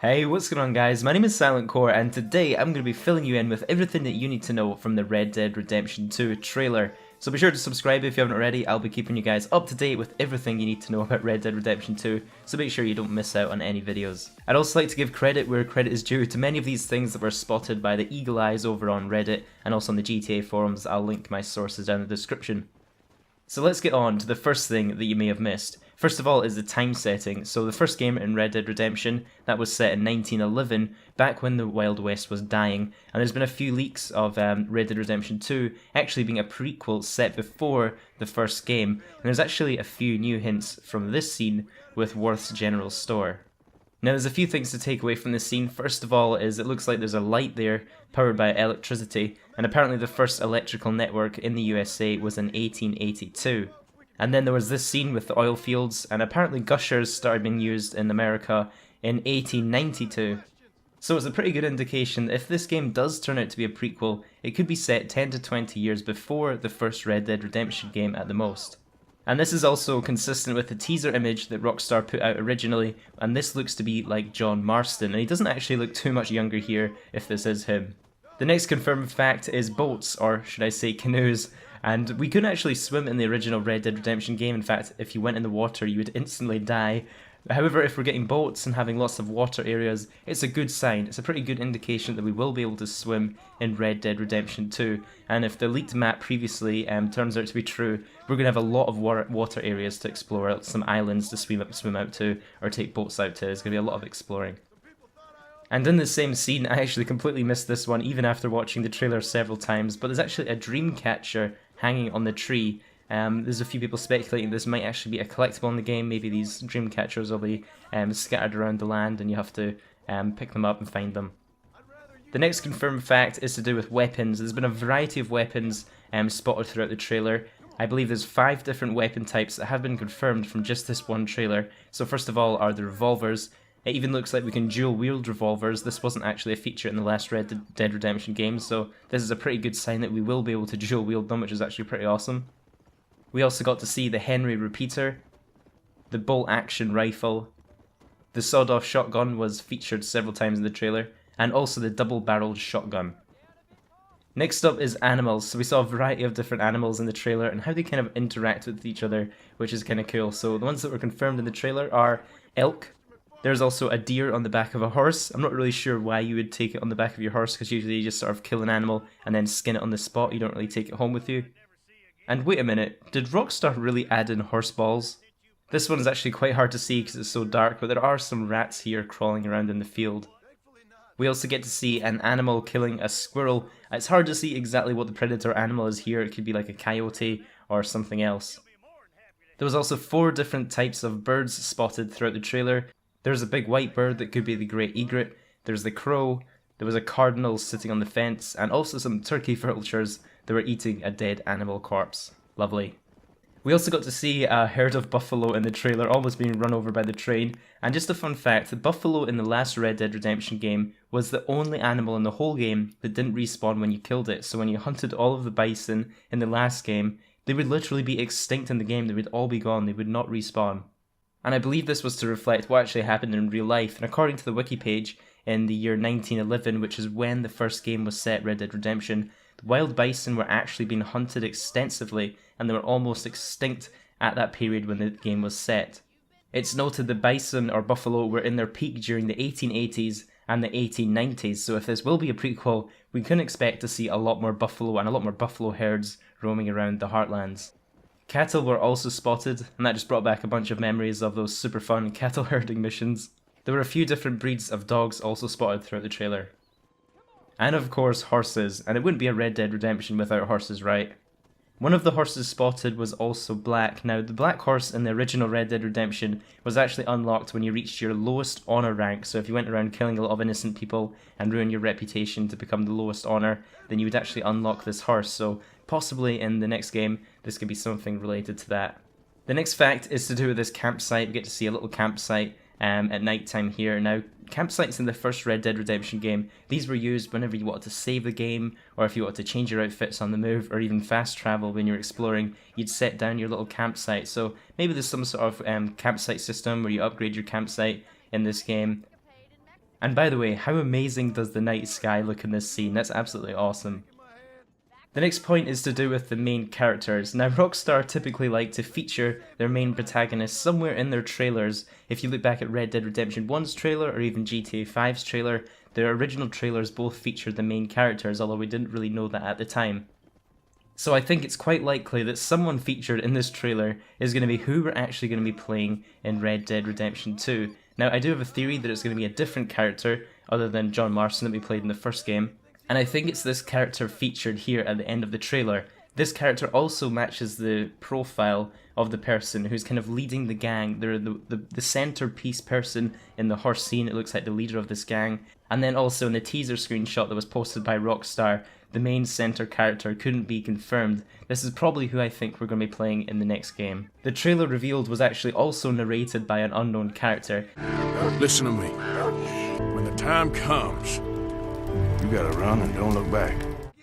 Hey, what's going on guys? My name is Silent Core and today I'm going to be filling you in with everything that you need to know from the Red Dead Redemption 2 trailer. So be sure to subscribe if you haven't already. I'll be keeping you guys up to date with everything you need to know about Red Dead Redemption 2, so make sure you don't miss out on any videos. I'd also like to give credit where credit is due to many of these things that were spotted by the eagle eyes over on Reddit and also on the GTA forums. I'll link my sources down in the description. So let's get on to the first thing that you may have missed. First of all is the time setting. So the first game in Red Dead Redemption, that was set in 1911, back when the Wild West was dying, and there's been a few leaks of Red Dead Redemption 2 actually being a prequel set before the first game, and there's actually a few new hints from this scene with Worth's General Store. Now there's a few things to take away from this scene. First of all is it looks like there's a light there powered by electricity, and apparently the first electrical network in the USA was in 1882. And then there was this scene with the oil fields, and apparently gushers started being used in America in 1892. So it's a pretty good indication that if this game does turn out to be a prequel, it could be set 10 to 20 years before the first Red Dead Redemption game at the most. And this is also consistent with the teaser image that Rockstar put out originally, and this looks to be like John Marston, and he doesn't actually look too much younger here if this is him. The next confirmed fact is boats, or should I say canoes, and we couldn't actually swim in the original Red Dead Redemption game. In fact, if you went in the water you would instantly die. However, if we're getting boats and having lots of water areas, it's a good sign. It's a pretty good indication that we will be able to swim in Red Dead Redemption 2. And if the leaked map previously turns out to be true, we're going to have a lot of water areas to explore, some islands to swim out to, or take boats out to. There's going to be a lot of exploring. And in the same scene, I actually completely missed this one even after watching the trailer several times, but there's actually a dream catcher hanging on the tree. There's a few people speculating this might actually be a collectible in the game. Maybe these dream catchers will be scattered around the land and you have to pick them up and find them. The next confirmed fact is to do with weapons. There's been a variety of weapons spotted throughout the trailer. I believe there's 5 different weapon types that have been confirmed from just this one trailer. So first of all are the revolvers. It even looks like we can dual wield revolvers. This wasn't actually a feature in the last Red Dead Redemption game, so this is a pretty good sign that we will be able to dual wield them, which is actually pretty awesome. We also got to see the Henry repeater, the bolt action rifle, the sawed-off shotgun was featured several times in the trailer, and also the double-barreled shotgun. Next up is animals. So we saw a variety of different animals in the trailer and how they kind of interact with each other, which is kind of cool. So the ones that were confirmed in the trailer are elk. There's also a deer on the back of a horse. I'm not really sure why you would take it on the back of your horse, because usually you just sort of kill an animal and then skin it on the spot. You don't really take it home with you. And wait a minute, did Rockstar really add in horse balls? This one is actually quite hard to see because it's so dark, but there are some rats here crawling around in the field. We also get to see an animal killing a squirrel. It's hard to see exactly what the predator animal is here. It could be like a coyote or something else. There was also 4 different types of birds spotted throughout the trailer. There's a big white bird that could be the great egret, there's the crow, there was a cardinal sitting on the fence, and also some turkey vultures that were eating a dead animal corpse. Lovely. We also got to see a herd of buffalo in the trailer almost being run over by the train, and just a fun fact, the buffalo in the last Red Dead Redemption game was the only animal in the whole game that didn't respawn when you killed it. So when you hunted all of the bison in the last game, they would literally be extinct in the game, they would all be gone, they would not respawn. And I believe this was to reflect what actually happened in real life, and according to the wiki page, in the year 1911, which is when the first game was set, Red Dead Redemption, the wild bison were actually being hunted extensively, and they were almost extinct at that period when the game was set. It's noted the bison or buffalo were in their peak during the 1880s and the 1890s, so if this will be a prequel, we can expect to see a lot more buffalo and a lot more buffalo herds roaming around the heartlands. Cattle were also spotted, and that just brought back a bunch of memories of those super fun cattle herding missions. There were a few different breeds of dogs also spotted throughout the trailer. And of course horses, and it wouldn't be a Red Dead Redemption without horses, right? One of the horses spotted was also black. Now the black horse in the original Red Dead Redemption was actually unlocked when you reached your lowest honour rank, so if you went around killing a lot of innocent people and ruined your reputation to become the lowest honour, then you would actually unlock this horse, so possibly in the next game this could be something related to that. The next fact is to do with this campsite. We get to see a little campsite at night time here. Now, campsites in the first Red Dead Redemption game, these were used whenever you wanted to save the game, or if you wanted to change your outfits on the move, or even fast travel when you're exploring, you'd set down your little campsite. So maybe there's some sort of campsite system where you upgrade your campsite in this game. And by the way, how amazing does the night sky look in this scene? That's absolutely awesome. The next point is to do with the main characters. Now Rockstar typically like to feature their main protagonists somewhere in their trailers. If you look back at Red Dead Redemption 1's trailer or even GTA 5's trailer, their original trailers both featured the main characters, although we didn't really know that at the time. So I think it's quite likely that someone featured in this trailer is going to be who we're actually going to be playing in Red Dead Redemption 2. Now I do have a theory that it's going to be a different character other than John Marston that we played in the first game. And I think it's this character featured here at the end of the trailer. This character also matches the profile of the person who's kind of leading the gang. They're the centerpiece person in the horse scene. It looks like the leader of this gang. And then also in the teaser screenshot that was posted by Rockstar, the main center character couldn't be confirmed. This is probably who I think we're going to be playing in the next game. The trailer revealed was actually also narrated by an unknown character. Listen to me. When the time comes, you gotta run and don't look back.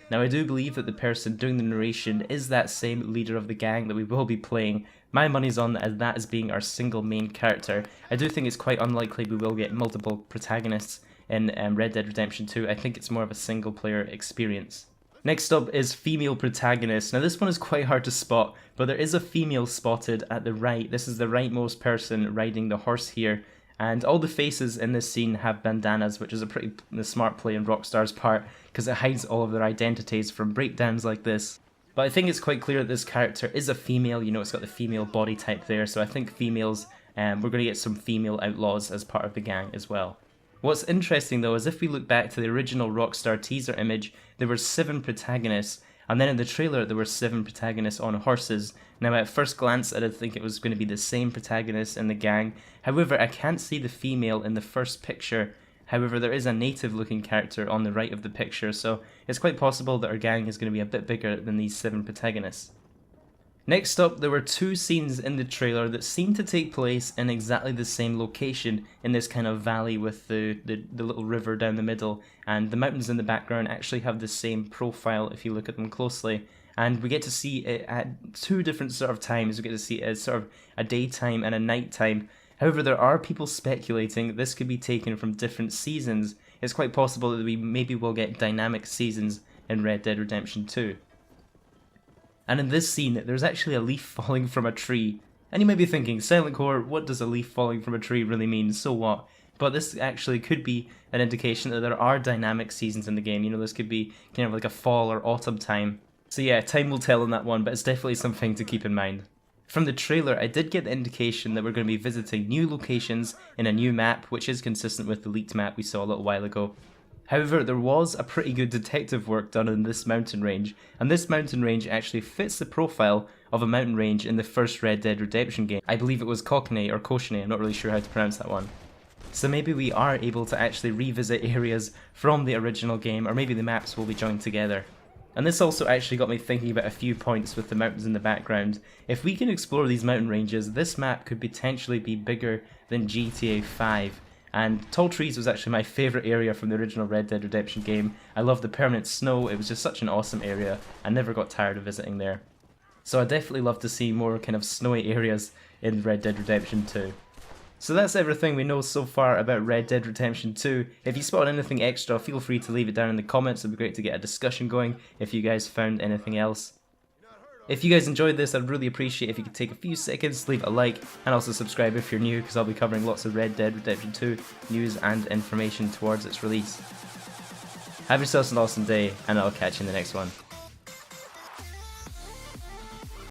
Now I do believe that the person doing the narration is that same leader of the gang that we will be playing. My money's on that as being our single main character. I do think it's quite unlikely we will get multiple protagonists in Red Dead Redemption 2. I think it's more of a single player experience. Next up is female protagonist. Now this one is quite hard to spot, but there is a female spotted at the right. This is the rightmost person riding the horse here. And all the faces in this scene have bandanas, which is a pretty smart play on Rockstar's part, because it hides all of their identities from breakdowns like this. But I think it's quite clear that this character is a female. You know, it's got the female body type there, so I think females, we're going to get some female outlaws as part of the gang as well. What's interesting though is if we look back to the original Rockstar teaser image, there were 7 protagonists, and then in the trailer there were 7 protagonists on horses. Now at first glance I did think it was going to be the same protagonist in the gang, however I can't see the female in the first picture. However, there is a native looking character on the right of the picture, so it's quite possible that our gang is going to be a bit bigger than these 7 protagonists. Next up, there were 2 scenes in the trailer that seem to take place in exactly the same location, in this kind of valley with the little river down the middle, and the mountains in the background actually have the same profile if you look at them closely. And we get to see it at 2 different sort of times. We get to see it as sort of a daytime and a nighttime. However, there are people speculating this could be taken from different seasons. It's quite possible that we maybe will get dynamic seasons in Red Dead Redemption 2. And in this scene, there's actually a leaf falling from a tree. And you may be thinking, Silent Core, what does a leaf falling from a tree really mean? So what? But this actually could be an indication that there are dynamic seasons in the game. You know, this could be kind of like a fall or autumn time. So yeah, time will tell on that one, but it's definitely something to keep in mind. From the trailer, I did get the indication that we're going to be visiting new locations in a new map, which is consistent with the leaked map we saw a little while ago. However, there was a pretty good detective work done in this mountain range, and this mountain range actually fits the profile of a mountain range in the first Red Dead Redemption game. I believe it was Cockney or Koshney, I'm not really sure how to pronounce that one. So maybe we are able to actually revisit areas from the original game, or maybe the maps will be joined together. And this also actually got me thinking about a few points with the mountains in the background. If we can explore these mountain ranges, this map could potentially be bigger than GTA 5. And Tall Trees was actually my favourite area from the original Red Dead Redemption game. I loved the permanent snow, it was just such an awesome area. I never got tired of visiting there. So I definitely love to see more kind of snowy areas in Red Dead Redemption 2. So that's everything we know so far about Red Dead Redemption 2. If you spotted anything extra, feel free to leave it down in the comments. It'd be great to get a discussion going if you guys found anything else. If you guys enjoyed this, I'd really appreciate if you could take a few seconds to leave a like and also subscribe if you're new, because I'll be covering lots of Red Dead Redemption 2 news and information towards its release. Have yourselves an awesome day, and I'll catch you in the next one.